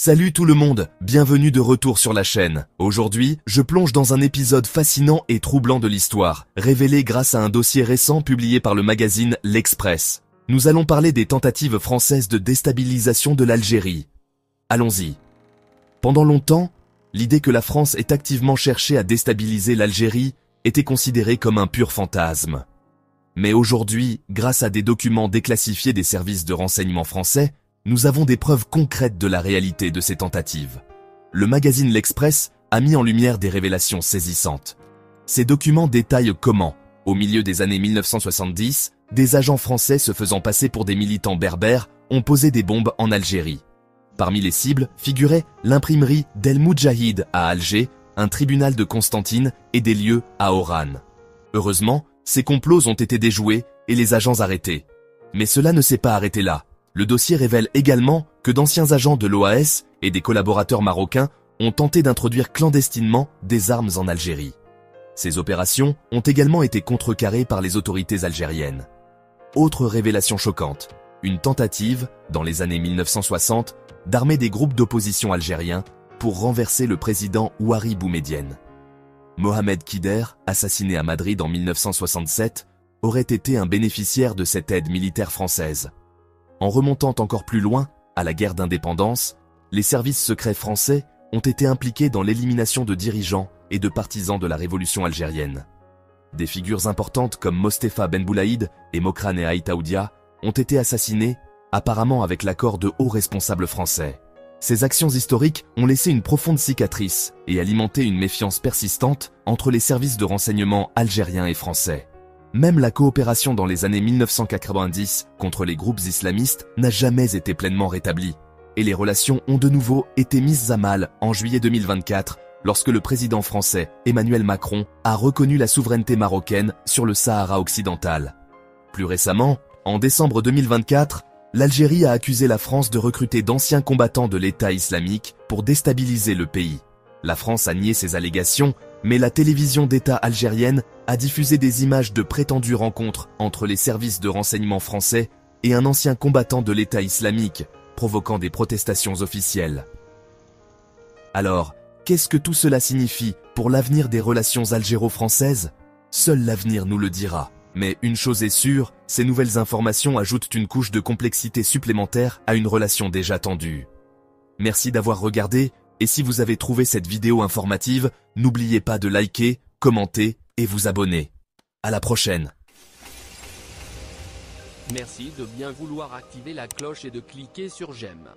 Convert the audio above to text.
Salut tout le monde, bienvenue de retour sur la chaîne. Aujourd'hui, je plonge dans un épisode fascinant et troublant de l'histoire, révélé grâce à un dossier récent publié par le magazine L'Express. Nous allons parler des tentatives françaises de déstabilisation de l'Algérie. Allons-y. Pendant longtemps, l'idée que la France ait activement cherché à déstabiliser l'Algérie était considérée comme un pur fantasme. Mais aujourd'hui, grâce à des documents déclassifiés des services de renseignement français, nous avons des preuves concrètes de la réalité de ces tentatives. Le magazine L'Express a mis en lumière des révélations saisissantes. Ces documents détaillent comment, au milieu des années 1970, des agents français se faisant passer pour des militants berbères ont posé des bombes en Algérie. Parmi les cibles figuraient l'imprimerie d'El Moudjahid à Alger, un tribunal de Constantine et des lieux à Oran. Heureusement, ces complots ont été déjoués et les agents arrêtés. Mais cela ne s'est pas arrêté là. Le dossier révèle également que d'anciens agents de l'OAS et des collaborateurs marocains ont tenté d'introduire clandestinement des armes en Algérie. Ces opérations ont également été contrecarrées par les autorités algériennes. Autre révélation choquante, une tentative, dans les années 1960, d'armer des groupes d'opposition algériens pour renverser le président Houari Boumedienne. Mohamed Kider, assassiné à Madrid en 1967, aurait été un bénéficiaire de cette aide militaire française. En remontant encore plus loin, à la guerre d'indépendance, les services secrets français ont été impliqués dans l'élimination de dirigeants et de partisans de la révolution algérienne. Des figures importantes comme Mostefa Ben Boulaïd et Mokrane Aïtaoudia ont été assassinés, apparemment avec l'accord de hauts responsables français. Ces actions historiques ont laissé une profonde cicatrice et alimenté une méfiance persistante entre les services de renseignement algériens et français. Même la coopération dans les années 1990 contre les groupes islamistes n'a jamais été pleinement rétablie, et les relations ont de nouveau été mises à mal en juillet 2024 lorsque le président français Emmanuel Macron a reconnu la souveraineté marocaine sur le Sahara occidental. Plus récemment, en décembre 2024, l'Algérie a accusé la France de recruter d'anciens combattants de l'État islamique pour déstabiliser le pays. La France a nié ces allégations, mais la télévision d'État algérienne a diffusé des images de prétendues rencontres entre les services de renseignement français et un ancien combattant de l'État islamique, provoquant des protestations officielles. Alors, qu'est-ce que tout cela signifie pour l'avenir des relations algéro-françaises? Seul l'avenir nous le dira. Mais une chose est sûre, ces nouvelles informations ajoutent une couche de complexité supplémentaire à une relation déjà tendue. Merci d'avoir regardé, et si vous avez trouvé cette vidéo informative, n'oubliez pas de liker, commenter et vous abonner. À la prochaine. Merci de bien vouloir activer la cloche et de cliquer sur j'aime.